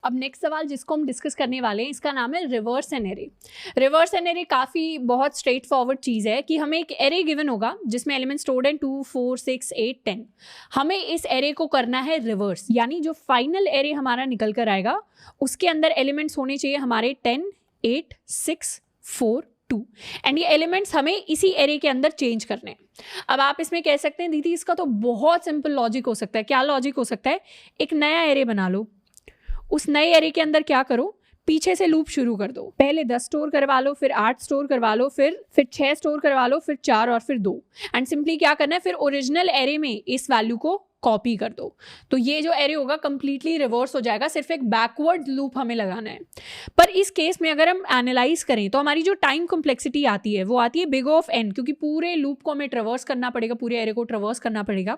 अब नेक्स्ट सवाल जिसको हम डिस्कस करने वाले हैं इसका नाम है reverse an array. Reverse an array काफ़ी बहुत स्ट्रेट फॉरवर्ड चीज़ है कि हमें एक एरे गिवन होगा जिसमें एलिमेंट स्टोर्ड हैं 2, 4, 6, 8, 10। हमें इस एरे को करना है रिवर्स, यानी जो फाइनल एरे हमारा निकल कर आएगा उसके अंदर एलिमेंट्स होने चाहिए हमारे 10, 8, 6, 4, 2 एंड ये एलिमेंट्स हमें इसी एरे के अंदर चेंज करने हैं। अब आप इसमें कह सकते हैं दीदी इसका तो बहुत सिंपल लॉजिक हो सकता है। क्या लॉजिक हो सकता है? एक नया एरे बना लो, उस नए एरे के अंदर क्या करो, पीछे से लूप शुरू कर दो। पहले 10 स्टोर करवा लो, फिर 8 स्टोर करवा लो, फिर 6 स्टोर करवा लो, फिर 4 और फिर 2 एंड सिंपली क्या करना है, फिर ओरिजिनल एरे में इस वैल्यू को कॉपी कर दो। तो ये जो एरे होगा कंप्लीटली रिवर्स हो जाएगा, सिर्फ एक बैकवर्ड लूप हमें लगाना है। पर इस केस में अगर हम एनालाइज करें तो हमारी जो टाइम कॉम्प्लेक्सिटी आती है वो आती है बिग ऑफ एन, क्योंकि पूरे लूप को हमें ट्रेवर्स करना पड़ेगा, पूरे एरे को ट्रेवर्स करना पड़ेगा।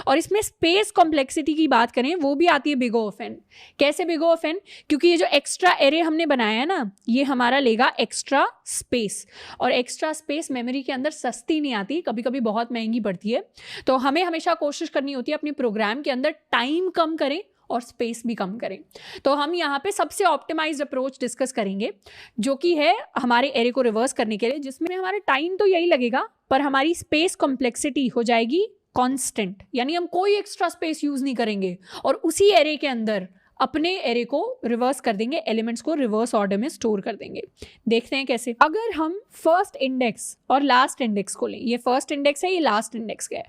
और इसमें स्पेस कॉम्प्लेक्सिटी की बात करें वो भी आती है बिग ऑफ एन। कैसे बिग ऑफ एन? क्योंकि ये जो एक्स्ट्रा एरे हमने बनाया है ना, ये हमारा लेगा एक्स्ट्रा स्पेस, और एक्स्ट्रा स्पेस मेमोरी के अंदर सस्ती नहीं आती, कभी कभी बहुत महंगी पड़ती है। तो हमें हमेशा कोशिश करनी होती है अपने प्रोग्राम के अंदर टाइम कम करें और स्पेस भी कम करें। तो हम यहाँ पे सबसे ऑप्टिमाइज्ड अप्रोच डिस्कस करेंगे जो कि है हमारे एरे को रिवर्स करने के लिए, जिसमें हमारा टाइम तो यही लगेगा पर हमारी स्पेस कॉम्प्लेक्सिटी हो जाएगी कांस्टेंट, यानी हम कोई एक्स्ट्रा स्पेस यूज नहीं करेंगे और उसी एरे के अंदर अपने एरे को रिवर्स कर देंगे, एलिमेंट्स को रिवर्स ऑर्डर में स्टोर कर देंगे। देखते हैं कैसे। अगर हम फर्स्ट इंडेक्स और लास्ट इंडेक्स को लें, ये फर्स्ट इंडेक्स है, ये लास्ट इंडेक्स का है,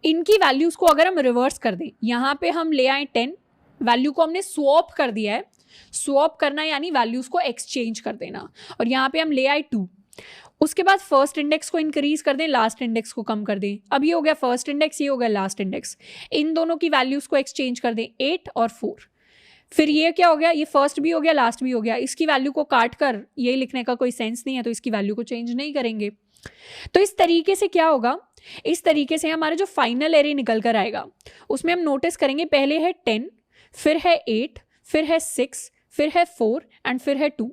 इनकी वैल्यूज को अगर हम रिवर्स कर दें, यहाँ पे हम ले आए 10, वैल्यू को हमने स्वॉप कर दिया है। स्वॉप करना यानी वैल्यूज को एक्सचेंज कर देना, और यहाँ पे हम ले आए 2। उसके बाद फर्स्ट इंडेक्स को इंक्रीज कर दें, लास्ट इंडेक्स को कम कर दें। अब ये हो गया फर्स्ट इंडेक्स, ये हो गया लास्ट इंडेक्स, इन दोनों की वैल्यूज को एक्सचेंज कर दें 8 और 4। फिर ये क्या हो गया, ये फर्स्ट भी हो गया, लास्ट भी हो गया, इसकी वैल्यू को काट कर ये लिखने का कोई सेंस नहीं है, तो इसकी वैल्यू को चेंज नहीं करेंगे। तो इस तरीके से क्या होगा, इस तरीके से हमारा जो फाइनल एरे निकल कर आएगा उसमें हम नोटिस करेंगे पहले है 10, फिर है 8, फिर है 6, फिर है 4 एंड फिर है 2।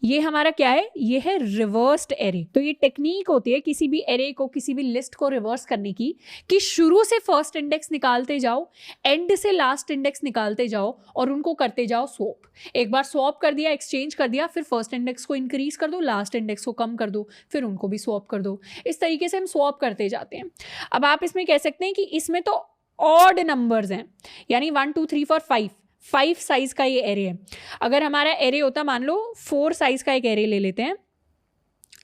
ये हमारा क्या है, ये है रिवर्स्ड एरे। तो ये टेक्निक होती है किसी भी एरे को, किसी भी लिस्ट को रिवर्स करने की, कि शुरू से फर्स्ट इंडेक्स निकालते जाओ, एंड से लास्ट इंडेक्स निकालते जाओ और उनको करते जाओ स्वॉप। एक बार स्वॉप कर दिया, एक्सचेंज कर दिया, फिर फर्स्ट इंडेक्स को इंक्रीज कर दो, लास्ट इंडेक्स को कम कर दो, फिर उनको भी स्वॉप कर दो। इस तरीके से हम स्वॉप करते जाते हैं। अब आप इसमें कह सकते हैं कि इसमें तो ऑड नंबर्स हैं, यानी 1, 2, 3, 4, 5 साइज का ये एरे है। अगर हमारा एरे होता, मान लो 4 साइज का एक एरे ले लेते हैं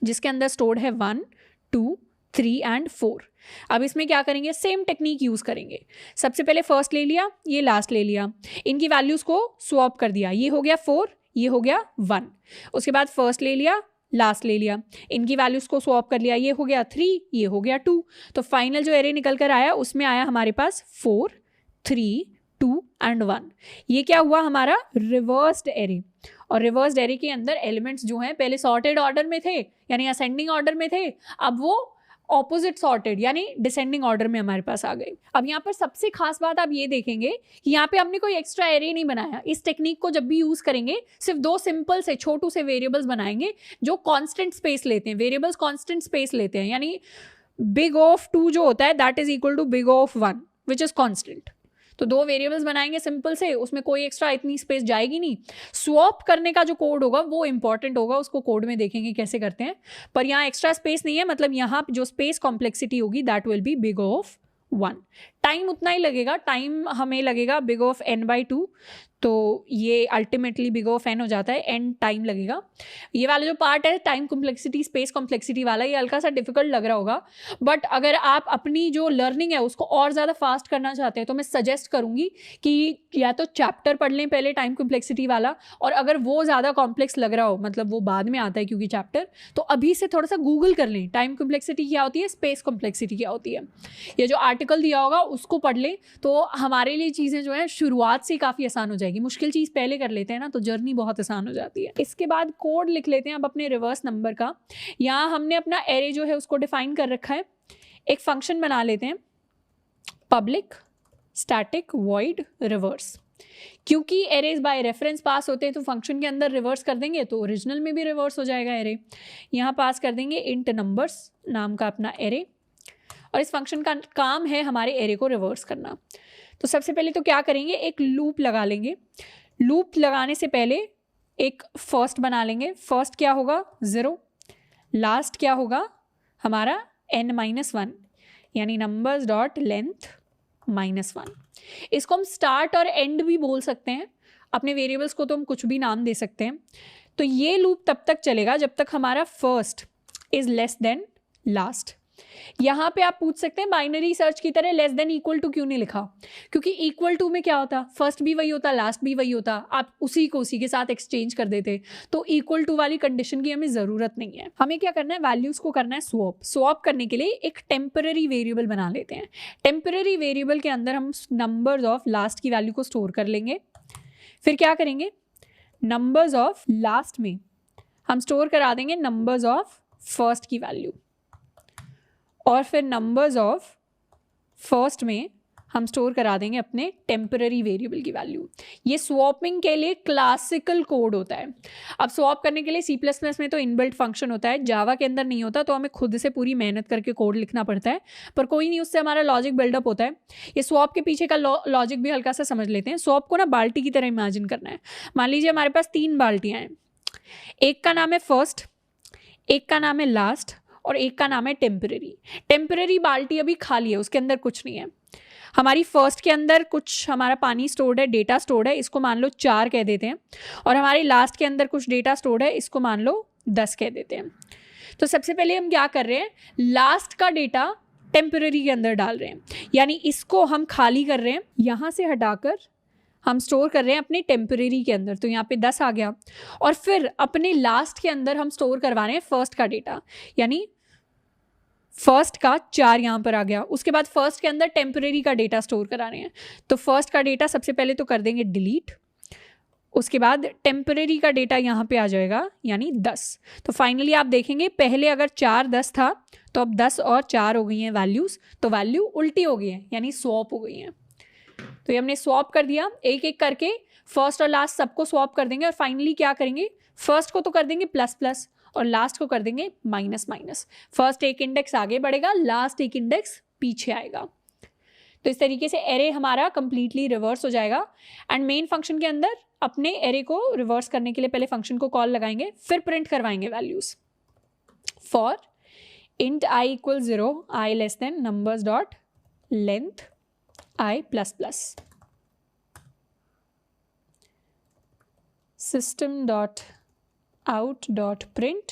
जिसके अंदर स्टोर्ड है 1, 2, 3 एंड 4। अब इसमें क्या करेंगे, सेम टेक्निक यूज करेंगे। सबसे पहले फर्स्ट ले लिया, ये लास्ट ले लिया, इनकी वैल्यूज को स्वैप कर दिया, ये हो गया 4, ये हो गया 1। उसके बाद फर्स्ट ले लिया, लास्ट ले लिया, इनकी वैल्यूज को स्वैप कर लिया, ये हो गया 3, ये हो गया 2। तो फाइनल जो एरे निकल कर आया उसमें आया हमारे पास 4, 3, 2 एंड 1। ये क्या हुआ, हमारा रिवर्स्ड एरे। और रिवर्स्ड एरे के अंदर एलिमेंट्स जो हैं पहले सॉर्टेड ऑर्डर में थे, यानी असेंडिंग ऑर्डर में थे, अब वो ऑपोजिट सॉर्टेड यानी डिसेंडिंग ऑर्डर में हमारे पास आ गए। अब यहाँ पर सबसे खास बात आप ये देखेंगे कि यहाँ पे हमने कोई एक्स्ट्रा एरे नहीं बनाया। इस टेक्निक को जब भी यूज करेंगे सिर्फ 2 सिंपल से छोटू से वेरिएबल्स बनाएंगे जो कांस्टेंट स्पेस लेते हैं। वेरिएबल्स कांस्टेंट स्पेस लेते हैं, यानी बिग ऑफ 2 जो होता है that is equal to big of 1 which is constant. तो 2 वेरिएबल्स बनाएंगे सिंपल से, उसमें कोई एक्स्ट्रा इतनी स्पेस जाएगी नहीं। स्वैप करने का जो कोड होगा वो इंपॉर्टेंट होगा, उसको कोड में देखेंगे कैसे करते हैं। पर यहाँ एक्स्ट्रा स्पेस नहीं है, मतलब यहाँ जो स्पेस कॉम्प्लेक्सिटी होगी that will be big of 1। Time उतना ही लगेगा, टाइम हमें लगेगा बिग ऑफ n/2, तो ये अल्टीमेटली बिग ऑफ n हो जाता है, n टाइम लगेगा। ये वाला जो पार्ट है टाइम कॉम्प्लेक्सिटी स्पेस कॉम्प्लेक्सिटी वाला, ये हल्का सा डिफिकल्ट लग रहा होगा, बट अगर आप अपनी जो लर्निंग है उसको और ज़्यादा फास्ट करना चाहते हैं तो मैं सजेस्ट करूँगी कि या तो चैप्टर पढ़ लें पहले टाइम कॉम्प्लेक्सिटी वाला, और अगर वो ज़्यादा कॉम्प्लेक्स लग रहा हो, मतलब वो बाद में आता है क्योंकि चैप्टर, तो अभी से थोड़ा सा गूगल कर लें टाइम कॉम्प्लेक्सिटी क्या होती है, स्पेस कॉम्प्लेक्सिटी क्या होती है। ये जो आर्टिकल दिया होगा उसको पढ़ लें तो हमारे लिए चीज़ें जो है शुरुआत से काफ़ी आसान हो जाएगी। मुश्किल चीज़ पहले कर लेते हैं ना तो जर्नी बहुत आसान हो जाती है। इसके बाद कोड लिख लेते हैं अब अपने रिवर्स नंबर का। यहाँ हमने अपना एरे जो है उसको डिफाइन कर रखा है। एक फंक्शन बना लेते हैं, पब्लिक स्टैटिक वॉइड रिवर्स। क्योंकि एरेज बाय रेफरेंस पास होते हैं तो फंक्शन के अंदर रिवर्स कर देंगे तो ओरिजिनल में भी रिवर्स हो जाएगा एरे। यहाँ पास कर देंगे इंट नंबर्स नाम का अपना एरे, और इस फंक्शन का काम है हमारे एरे को रिवर्स करना। तो सबसे पहले तो क्या करेंगे, एक लूप लगा लेंगे। लूप लगाने से पहले एक फर्स्ट बना लेंगे। फर्स्ट क्या होगा 0, लास्ट क्या होगा हमारा n-1, यानी नंबर्स डॉट लेंथ -1। इसको हम स्टार्ट और एंड भी बोल सकते हैं, अपने वेरिएबल्स को तो हम कुछ भी नाम दे सकते हैं। तो ये लूप तब तक चलेगा जब तक हमारा first is less than last. यहाँ पे आप पूछ सकते हैं बाइनरी सर्च की तरह लेस देन इक्वल टू क्यों नहीं लिखा, क्योंकि इक्वल टू में क्या होता, फर्स्ट भी वही होता, लास्ट भी वही होता, आप उसी को उसी के साथ एक्सचेंज कर देते। तो इक्वल टू वाली कंडीशन की हमें ज़रूरत नहीं है। हमें क्या करना है, वैल्यूज़ को करना है स्वैप। स्वैप करने के लिए एक टेम्पररी वेरिएबल बना लेते हैं। टेम्पररी वेरिएबल के अंदर हम नंबर्स ऑफ लास्ट की वैल्यू को स्टोर कर लेंगे। फिर क्या करेंगे, नंबर्स ऑफ लास्ट में हम स्टोर करा देंगे नंबर्स ऑफ फर्स्ट की वैल्यू, और फिर नंबर्स ऑफ फर्स्ट में हम स्टोर करा देंगे अपने टेम्पररी वेरिएबल की वैल्यू। ये स्वैपिंग के लिए क्लासिकल कोड होता है। अब स्वैप करने के लिए C++ में तो इनबिल्ट फंक्शन होता है, जावा के अंदर नहीं होता, तो हमें खुद से पूरी मेहनत करके कोड लिखना पड़ता है, पर कोई नहीं, उससे हमारा लॉजिक बिल्डअप होता है। ये स्वैप के पीछे का लॉजिक भी हल्का सा समझ लेते हैं। स्वैप को ना बाल्टी की तरह इमेजिन करना है। मान लीजिए हमारे पास 3 बाल्टियाँ हैं, एक का नाम है फर्स्ट, एक का नाम है लास्ट, और एक का नाम है टेम्पररी। टेम्पररी बाल्टी अभी खाली है, उसके अंदर कुछ नहीं है। हमारी फर्स्ट के अंदर कुछ हमारा पानी स्टोर्ड है, डेटा स्टोर्ड है, इसको मान लो 4 कह देते हैं, और हमारी लास्ट के अंदर कुछ डेटा स्टोर्ड है, इसको मान लो 10 कह देते हैं। तो सबसे पहले हम क्या कर रहे हैं, लास्ट का डेटा टेम्पररी के अंदर डाल रहे हैं, यानी इसको हम खाली कर रहे हैं, यहाँ से हटाकर हम स्टोर कर रहे हैं अपने टेम्पररी के अंदर। तो यहाँ पे 10 आ गया, और फिर अपने लास्ट के अंदर हम स्टोर करवा रहे हैं फर्स्ट का डेटा, यानी फर्स्ट का 4 यहाँ पर आ गया। उसके बाद फर्स्ट के अंदर टेम्पररी का डेटा स्टोर करा रहे हैं, तो फर्स्ट का डेटा सबसे पहले तो कर देंगे डिलीट, उसके बाद टेम्पररी का डेटा यहाँ पे आ जाएगा, यानी 10। तो फाइनली आप देखेंगे पहले अगर 4 10 था, तो अब 10 और 4 हो गई हैं वैल्यूज़, तो वैल्यू उल्टी हो गई है, यानी स्वैप हो गई हैं। तो ये हमने स्वैप कर दिया, एक एक करके फर्स्ट और लास्ट सबको स्वैप कर देंगे, और फाइनली क्या करेंगे, फर्स्ट को तो कर देंगे प्लस प्लस, और लास्ट को कर देंगे माइनस माइनस। फर्स्ट एक इंडेक्स आगे बढ़ेगा, लास्ट एक इंडेक्स पीछे आएगा। तो इस तरीके से एरे हमारा कंप्लीटली रिवर्स हो जाएगा। एंड मेन फंक्शन के अंदर अपने एरे को रिवर्स करने के लिए पहले फंक्शन को कॉल लगाएंगे, फिर प्रिंट करवाएंगे values. For int i equal 0, i less than numbers dot length i plus plus, system dot out dot print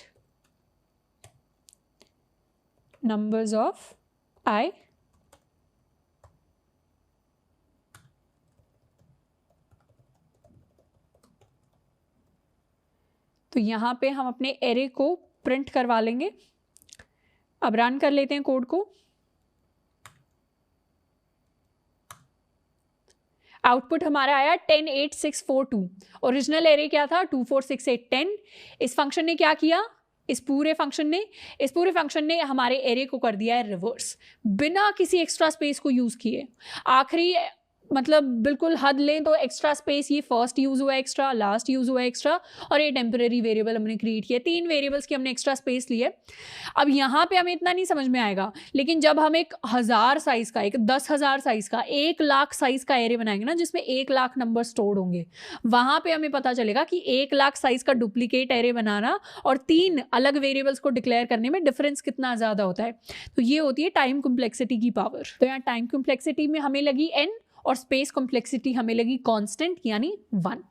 numbers of I तो यहाँ पे हम अपने एरे को प्रिंट करवा लेंगे। अब रन कर लेते हैं कोड को। आउटपुट हमारा आया 10 8 6 4 2। ओरिजिनल एरे क्या था 2 4 6 8 10। इस फंक्शन ने क्या किया, इस पूरे फंक्शन ने हमारे एरे को कर दिया है रिवर्स, बिना किसी एक्स्ट्रा स्पेस को यूज़ किए। आखिरी मतलब बिल्कुल हद लें तो एक्स्ट्रा स्पेस ये फर्स्ट यूज़ हुआ एक्स्ट्रा, लास्ट यूज़ हुआ एक्स्ट्रा, और ये टेम्पररी वेरिएबल हमने क्रिएट किया। 3 वेरिएबल्स की हमने एक्स्ट्रा स्पेस ली है। अब यहाँ पे हमें इतना नहीं समझ में आएगा, लेकिन जब हम एक 1000 साइज़ का, एक 10,000 साइज़ का, 1 लाख साइज़ का एरे बनाएंगे ना, जिसमें 1 लाख नंबर स्टोर्ड होंगे, वहाँ पे हमें पता चलेगा कि 1 लाख साइज़ का डुप्लीकेट एरे बनाना और 3 अलग वेरिएबल्स को डिक्लेयर करने में डिफरेंस कितना ज़्यादा होता है। तो ये होती है टाइम कॉम्प्लेक्सिटी की पावर। तो यहाँ टाइम कॉम्प्लेक्सिटी में हमें लगी n, और स्पेस कॉम्प्लेक्सिटी हमें लगी कांस्टेंट, यानी 1।